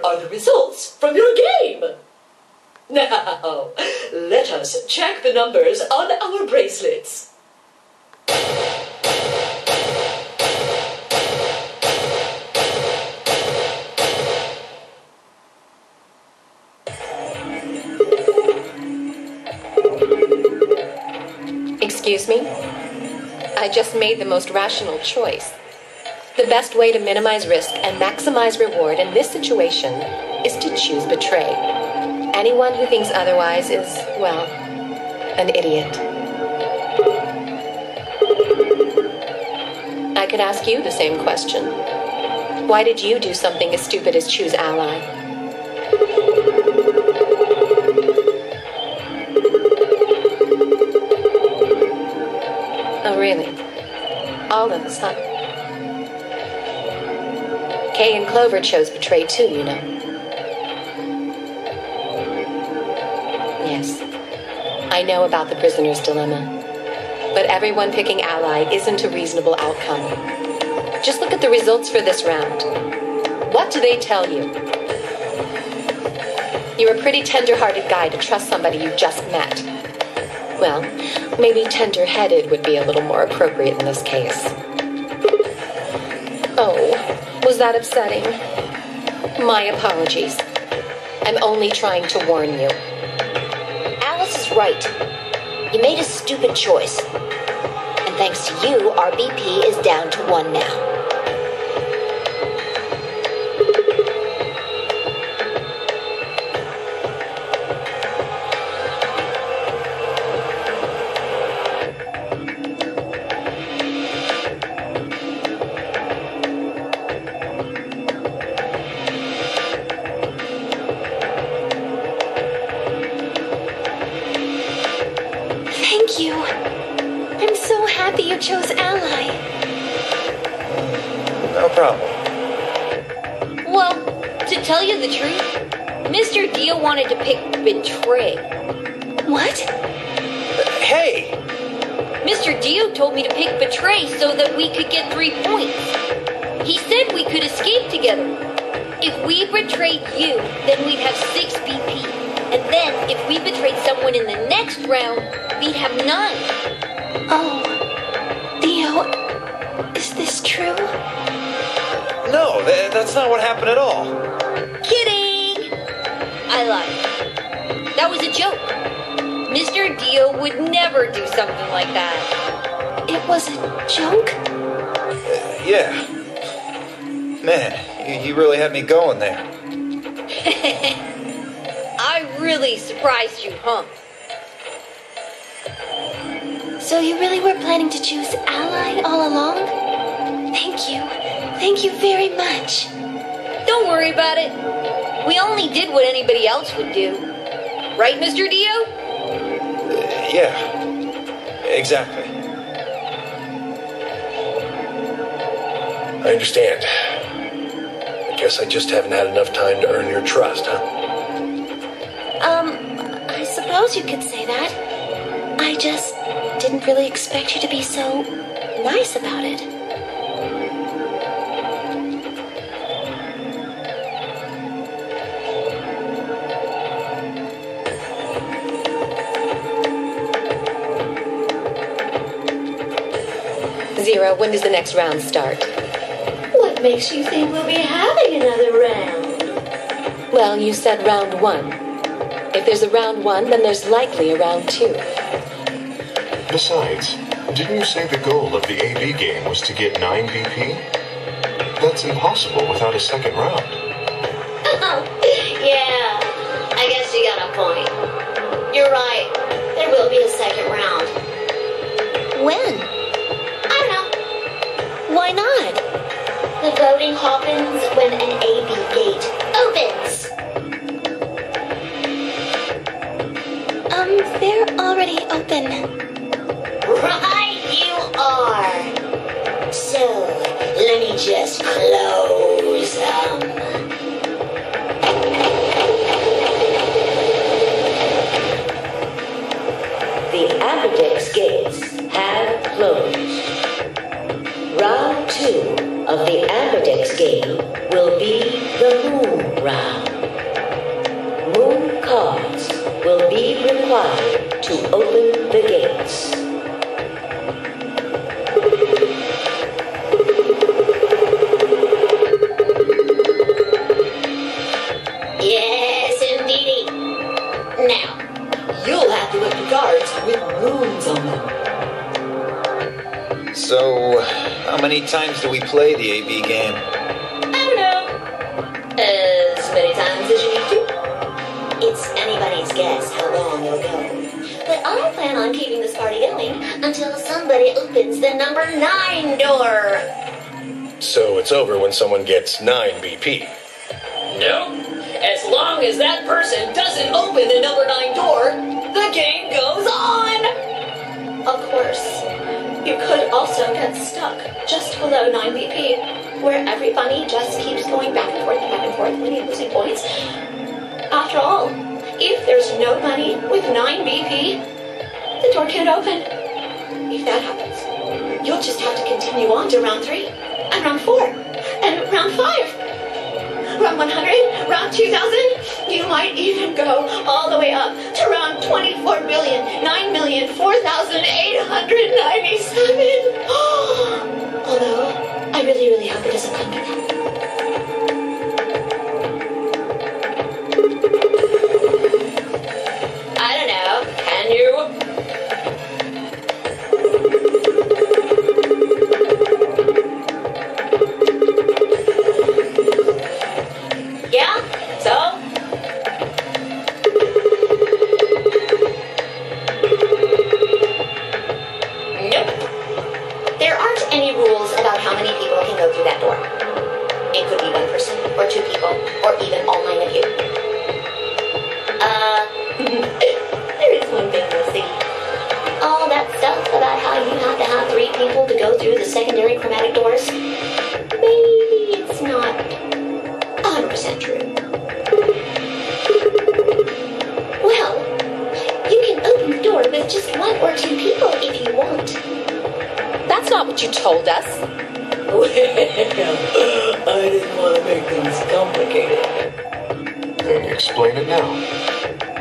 are the results from your game. Now, let us check the numbers on our bracelets. Excuse me? I just made the most rational choice. The best way to minimize risk and maximize reward in this situation is to choose betray. Anyone who thinks otherwise is, well, an idiot. I could ask you the same question. Why did you do something as stupid as choose ally? Oh, really? All of us, huh? Kay and Clover chose betray too, you know. Yes, I know about the prisoner's dilemma. But everyone picking ally isn't a reasonable outcome. Just look at the results for this round. What do they tell you? You're a pretty tender-hearted guy to trust somebody you just met. Well, maybe tender-headed would be a little more appropriate in this case. Oh, was that upsetting? My apologies. I'm only trying to warn you. Alice is right. You made a stupid choice. And thanks to you, our BP is down to 1 now. Chose ally. No problem. Well, to tell you the truth, Mr. Dio wanted to pick betray. What? Hey! Mr. Dio told me to pick betray so that we could get 3 points. He said we could escape together. If we betrayed you, then we'd have 6 BP. And then, if we betrayed someone in the next round, we'd have 9. Oh. Dio, is this true? No, that's not what happened at all. Kidding! I lied. That was a joke. Mr. Dio would never do something like that. It was a joke? Yeah. Man, you really had me going there. I really surprised you, huh? So you really were planning to choose ally all along? Thank you. Thank you very much. Don't worry about it. We only did what anybody else would do. Right, Mr. Dio? Yeah. Exactly. I understand. I guess I just haven't had enough time to earn your trust, huh? I suppose you could say that. I just didn't really expect you to be so nice about it. Zero, when does the next round start? What makes you think we'll be having another round? Well, you said round 1. If there's a round 1, then there's likely a round 2. Besides, didn't you say the goal of the AB game was to get 9 BP? That's impossible without a second round. Yeah, I guess you got a point. You're right. There will be a second round. When? I don't know. Why not? The voting happens when an AB gate opens. They're already open. Right you are. So, let me just close them. The Amberdex gates have closed. Round 2 of the Amberdex game will be the Moon around. Moon cards will be required to open the gates. Yes, indeedy. Now, You'll have to open cards with moons on them. So, how many times do we play the AB game? I don't know. As many times as you need to. It's anybody's guess how long it'll go. But I plan on keeping this party going until somebody opens the number 9 door. So it's over when someone gets 9 BP. No. As long as that person doesn't open the number 9 door, the game goes on! Of course. You could also get stuck just below 9 BP, where every bunny just keeps going back and forth, winning, losing points. After all, if there's no bunny with 9 BP, the door can't open. If that happens, you'll just have to continue on to round 3, and round 4, and round 5. Round 100, round 2000, you might even go all the way up to round 24,009,004,897. Although, I really, really hope it doesn't come to that. I don't know. Can you? Yeah? So? Nope. There aren't any rules about how many people can go through that door. It could be one person, or 2 people, or even all 9 of you. There is one thing we'll see. All that stuff about how you have to have 3 people to go through the secondary chromatic doors, maybe it's not 100% true. Well, you can open the door with just 1 or 2 people if you want. That's not what you told us. Well, I didn't want to make things complicated. Then explain it now.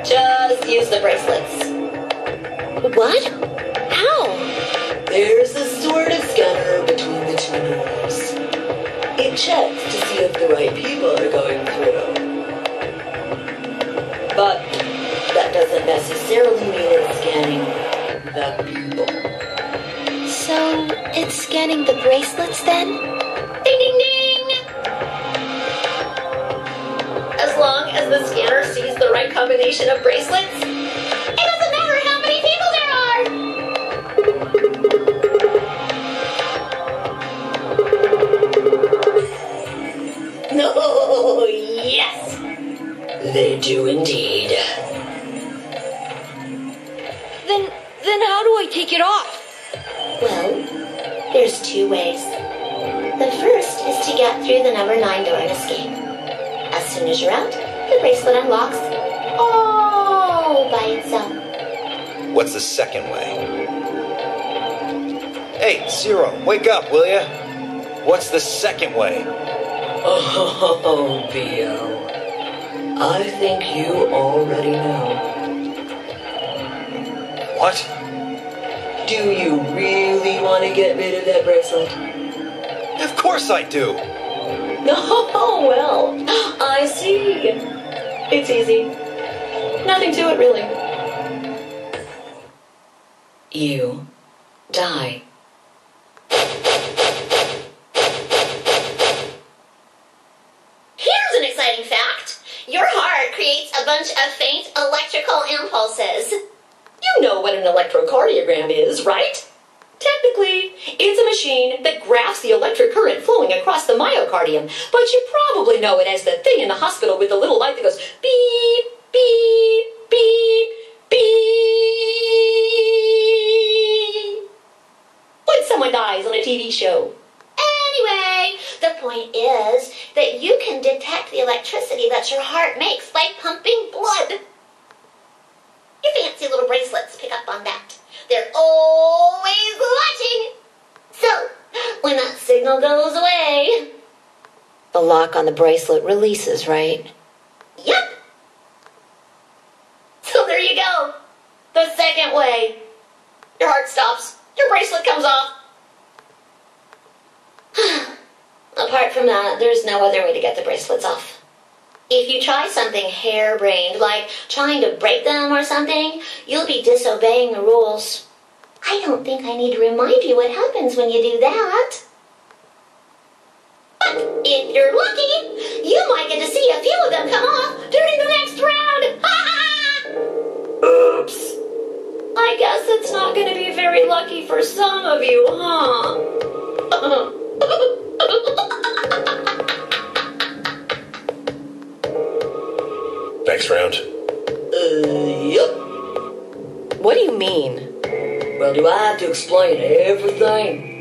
Just use the bracelets. What? How? There's a sort of scanner between the 2 doors. It checks to see if the right people are going through. But that doesn't necessarily mean it's scanning the people. So, it's scanning the bracelets then? Ding, ding, ding! As long as the scanner sees the right combination of bracelets, it doesn't matter how many people there are! No, yes! They do indeed. Then how do I take it off? Well, there's 2 ways. The first is to get through the number 9 door and escape. As soon as you're out, the bracelet unlocks all by itself. What's the second way? Hey, Zero, wake up, will ya? What's the second way? Oh, BL. I think you already know. What? Do you really want to get rid of that bracelet? Of course I do! Oh, well, I see. It's easy. Nothing to it, really. You die. Here's an exciting fact. Your heart creates a bunch of faint electrical impulses. You know what an electrocardiogram is, right? Technically, it's a machine that graphs the electric current flowing across the myocardium, but you probably know it as the thing in the hospital with the little light that goes beep, beep, beep, beep. When someone dies on a TV show. Anyway, the point is that you can detect the electricity that your heart makes by pumping blood. Your fancy little bracelets pick up on that. They're always watching. So, when that signal goes away, The lock on the bracelet releases, right? The second way. Your heart stops. Your bracelet comes off. Apart from that, there's no other way to get the bracelets off. If you try something harebrained, like trying to break them or something, you'll be disobeying the rules. I don't think I need to remind you what happens when you do that. But if you're lucky, you might get to see a few of them come off during the next round. Oops. I guess it's not going to be very lucky for some of you, huh? Next round. Yep. What do you mean? Well, do I have to explain everything?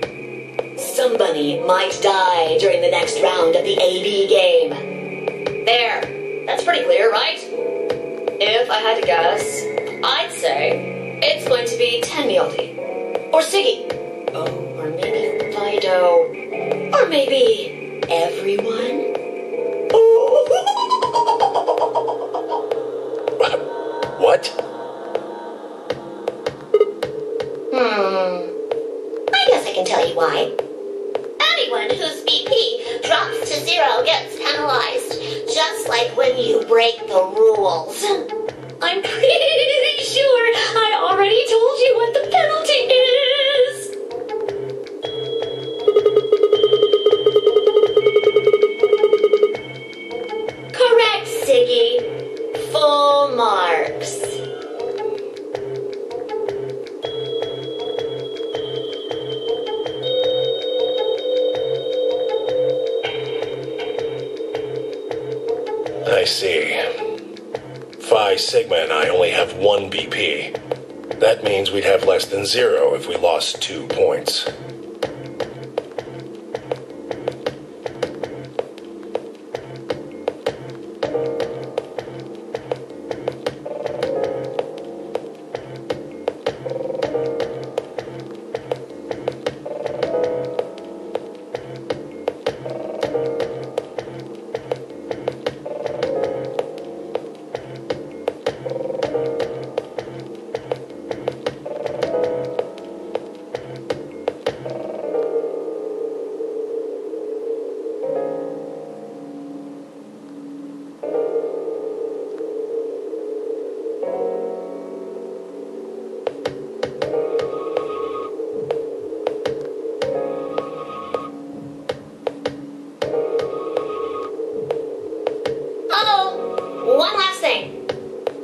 Somebody might die during the next round of the AB game. There. That's pretty clear, right? If I had to guess, I'd say it's going to be Tenmildy. Or Siggy. Oh, or maybe Fido. Or maybe everyone. What? I guess I can tell you why. Anyone whose BP drops to 0 gets penalized, just like when you break the rules. I'm pretty sure I already told you what the penalty is. Correct, Siggy. Full marks. I see. Phi Sigma and I only have 1 BP. That means we'd have less than 0 if we lost 2 points.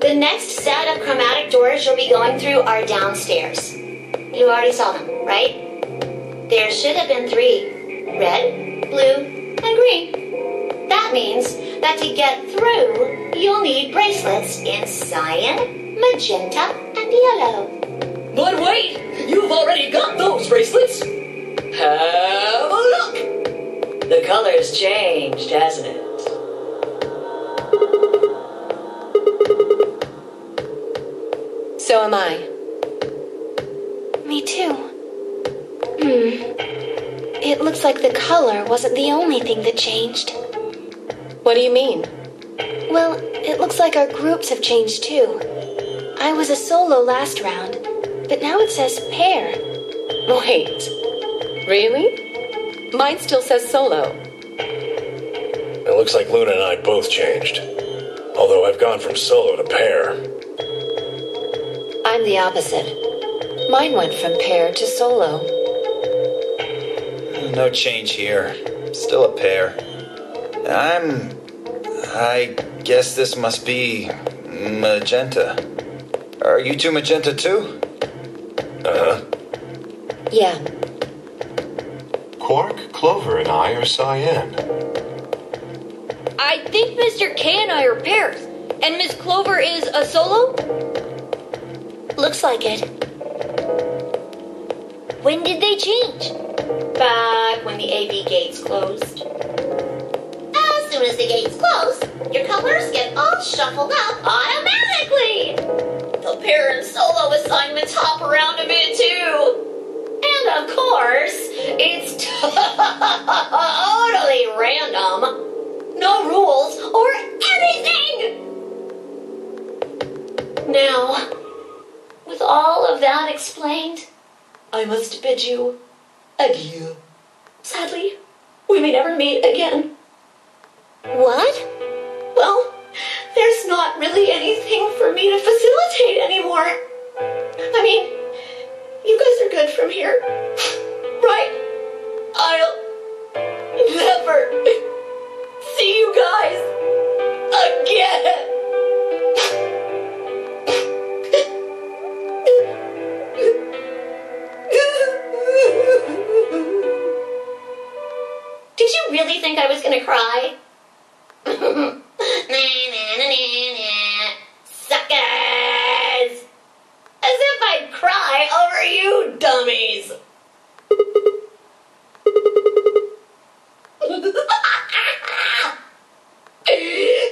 The next set of chromatic doors you'll be going through are downstairs. You already saw them, right? There should have been 3. Red, blue, and green. That means that to get through, you'll need bracelets in cyan, magenta, and yellow. But wait! You've already got those bracelets! Have a look! The color's changed, hasn't it? So am I. Me too. It looks like the color wasn't the only thing that changed. What do you mean? Well, it looks like our groups have changed too. I was a solo last round, but now it says pair. Wait. Really? Mine still says solo. It looks like Luna and I both changed. Although I've gone from solo to pair. I'm the opposite. Mine went from pair to solo. No change here. Still a pair. I guess this must be magenta. Are you two magenta too? Uh-huh. Yeah. Quark, Clover, and I are cyan. I think Mr. K and I are pairs. And Miss Clover is a solo? Looks like it. When did they change? Back when the AB gates closed. As soon as the gates close, your colors get all shuffled up automatically. The pair and solo assignments hop around a bit too. And of course, it's totally random. No rules or anything. Now, that explained, I must bid you adieu. Sadly, we may never meet again. What? Well, there's not really anything for me to facilitate anymore. I mean, you guys are good from here, right? I'll never see you guys again. Did you really think I was gonna cry? Suckers! As if I'd cry over you dummies!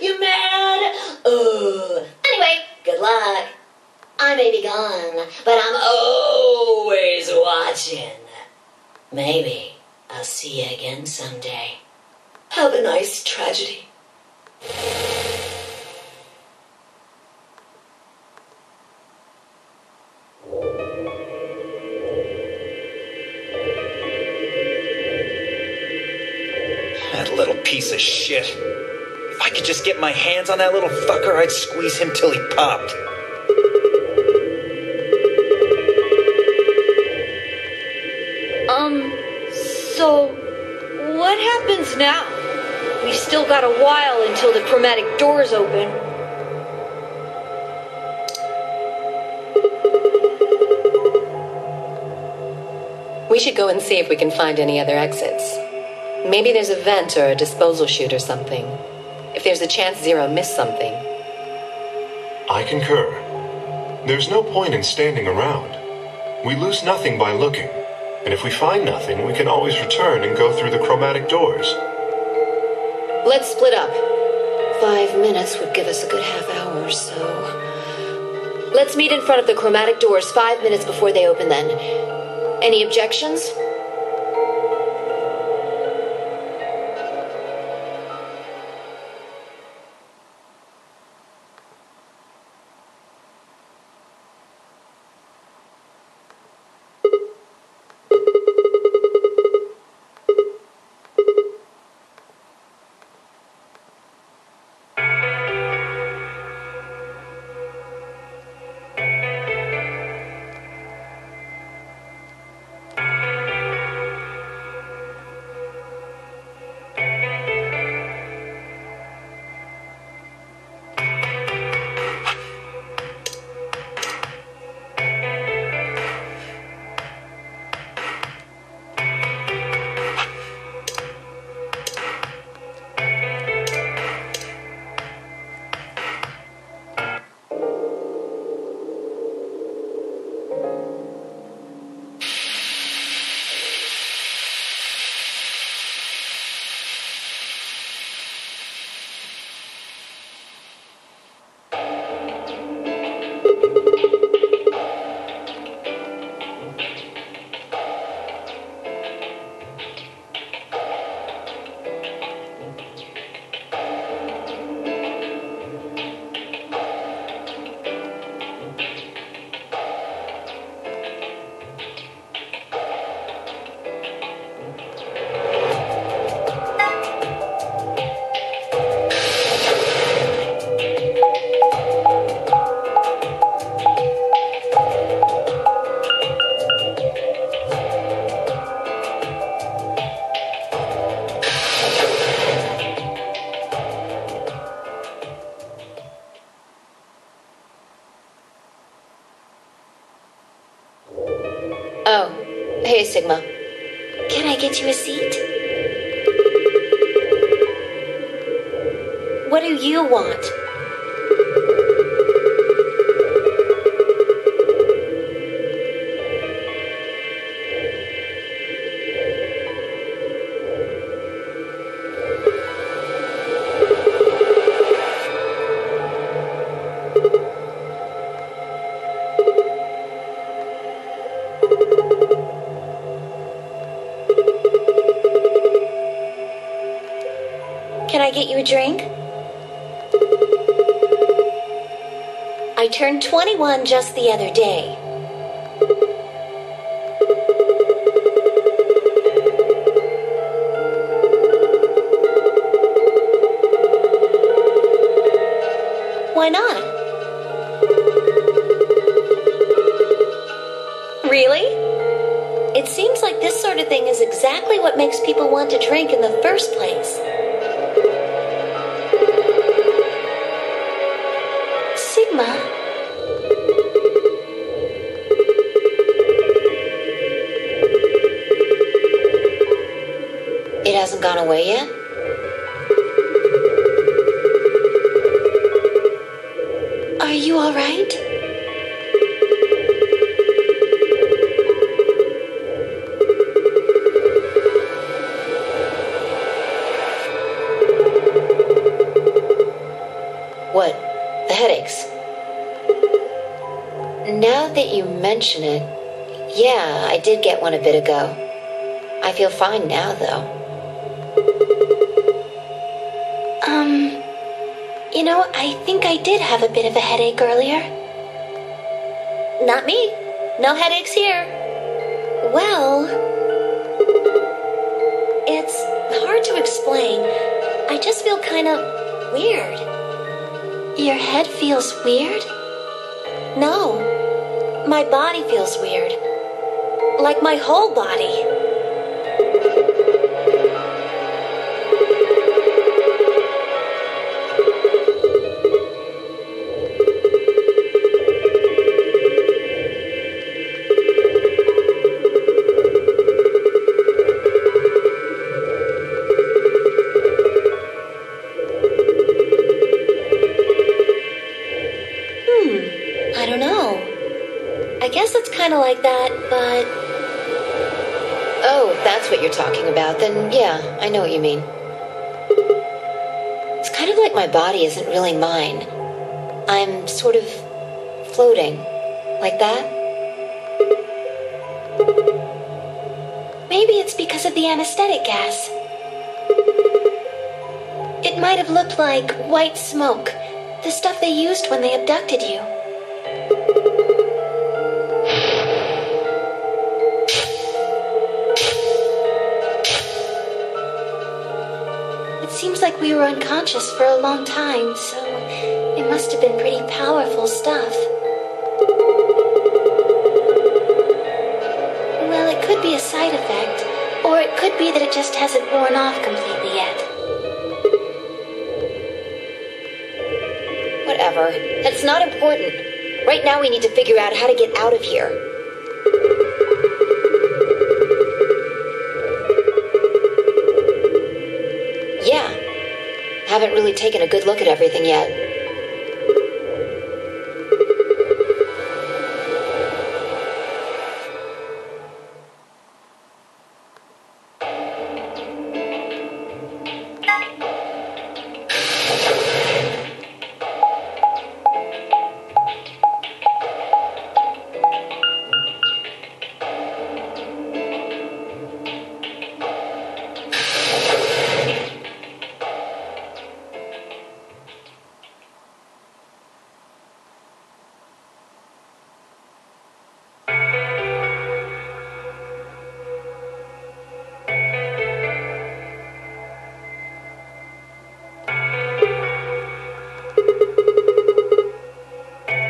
You mad? Anyway, good luck. I may be gone, but I'm always watching. Maybe I'll see you again someday. Have a nice tragedy. That little piece of shit. If I could just get my hands on that little fucker, I'd squeeze him till he popped. So what happens now? We've still got a while until the chromatic doors open. We should go and see if we can find any other exits. Maybe there's a vent or a disposal chute or something. If there's a chance Zero missed something. I concur. There's no point in standing around. We lose nothing by looking. And if we find nothing, we can always return and go through the chromatic doors. Let's split up. 5 minutes would give us a good half hour or so. Let's meet in front of the chromatic doors 5 minutes before they open then. Any objections? Oh, hey, Sigma. Can I get you a seat? What do you want? Can I get you a drink? I turned 21 just the other day. Why not? Really? It seems like this sort of thing is exactly what makes people want to drink in the first place. Sigma? It hasn't gone away yet? Are you all right? What? The headaches? Now that you mention it, yeah, I did get one a bit ago. I feel fine now, though. You know, I think I did have a bit of a headache earlier. Not me. No headaches here. Well, it's hard to explain. I just feel kind of weird. Your head feels weird? No. My body feels weird. Like my whole body. Like that, but... Oh, that's what you're talking about. Then, yeah, I know what you mean. It's kind of like my body isn't really mine. I'm sort of floating. Like that. Maybe it's because of the anesthetic gas. It might have looked like white smoke, the stuff they used when they abducted you. Seems like we were unconscious for a long time, so it must have been pretty powerful stuff. Well, it could be a side effect, or it could be that it just hasn't worn off completely yet. Whatever. That's not important. Right now we need to figure out how to get out of here. Yeah. Haven't really taken a good look at everything yet.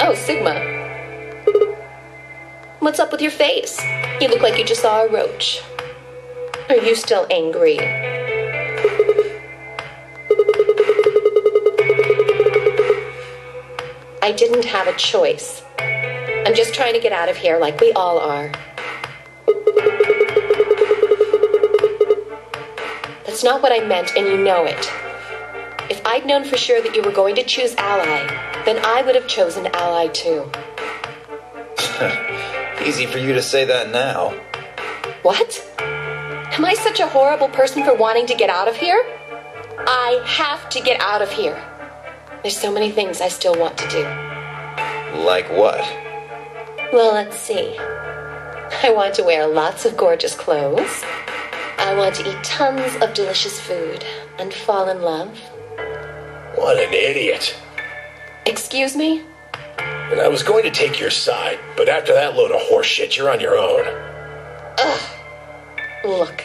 Oh, Sigma. What's up with your face? You look like you just saw a roach. Are you still angry? I didn't have a choice. I'm just trying to get out of here like we all are. That's not what I meant, and you know it. If I'd known for sure that you were going to choose Ally, then I would have chosen Ally too. Easy for you to say that now. What? Am I such a horrible person for wanting to get out of here? I have to get out of here. There's so many things I still want to do. Like what? Well, let's see. I want to wear lots of gorgeous clothes. I want to eat tons of delicious food and fall in love. What an idiot. Excuse me? And I was going to take your side, but after that load of horse shit, you're on your own. Ugh. Look.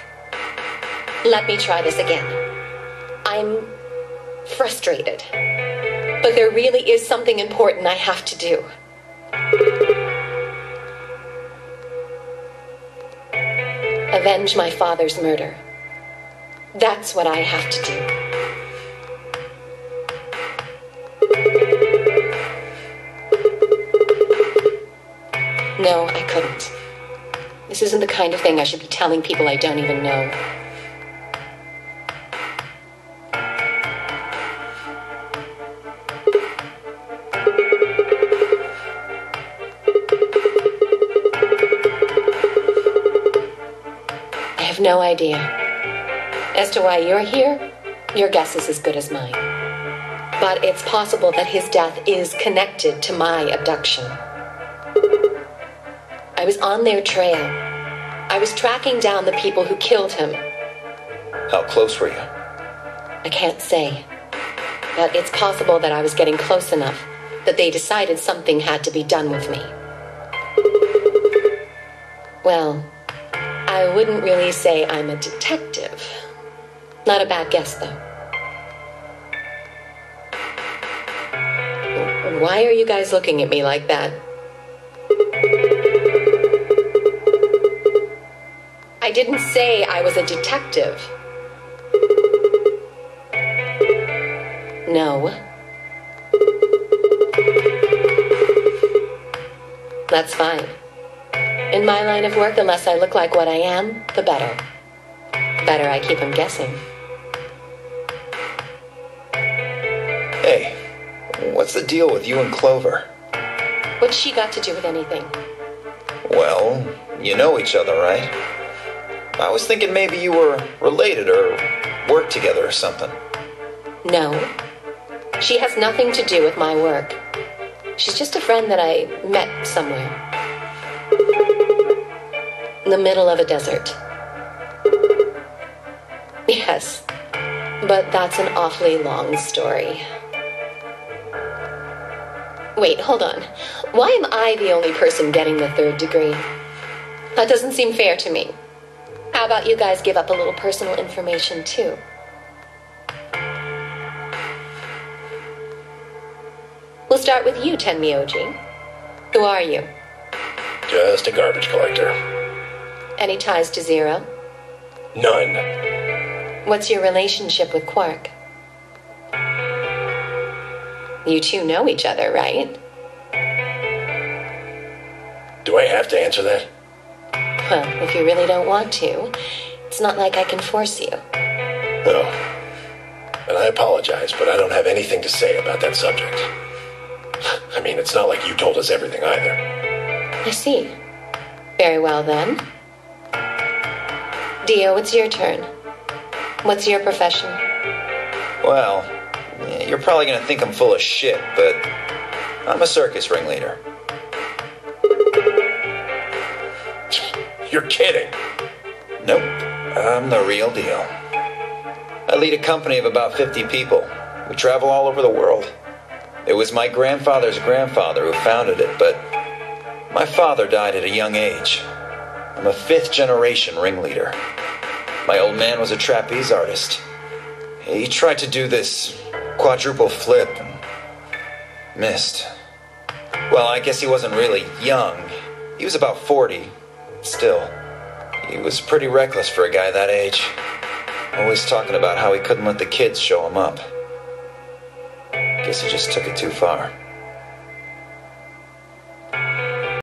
Let me try this again. I'm frustrated. But there really is something important I have to do. Avenge my father's murder. That's what I have to do. No, I couldn't. This isn't the kind of thing I should be telling people I don't even know. I have no idea. As to why you're here, your guess is as good as mine. But it's possible that his death is connected to my abduction. I was on their trail. I was tracking down the people who killed him. How close were you? I can't say. But it's possible that I was getting close enough that they decided something had to be done with me. Well, I wouldn't really say I'm a detective. Not a bad guess, though. Why are you guys looking at me like that? I didn't say I was a detective. No. That's fine. In my line of work, the less I look like what I am, the better. The better I keep them guessing. Hey, what's the deal with you and Clover? What's she got to do with anything? Well, you know each other, right? I was thinking maybe you were related or worked together or something. No. She has nothing to do with my work. She's just a friend that I met somewhere. In the middle of a desert. Yes, but that's an awfully long story. Wait, hold on. Why am I the only person getting the 3rd degree? That doesn't seem fair to me. How about you guys give up a little personal information, too? We'll start with you, Tenmyoji. Who are you? Just a garbage collector. Any ties to Zero? None. What's your relationship with Quark? You two know each other, right? Do I have to answer that? Well, if you really don't want to, it's not like I can force you. No. And I apologize, but I don't have anything to say about that subject. I mean, it's not like you told us everything either. I see. Very well, then. Dio, it's your turn. What's your profession? Well, you're probably going to think I'm full of shit, but I'm a circus ringleader. You're kidding. Nope, I'm the real deal. I lead a company of about 50 people. We travel all over the world. It was my grandfather's grandfather who founded it, but my father died at a young age. I'm a 5th generation ringleader. My old man was a trapeze artist. He tried to do this quadruple flip and missed. Well, I guess he wasn't really young. He was about 40. Still, he was pretty reckless for a guy that age. Always talking about how he couldn't let the kids show him up. Guess he just took it too far.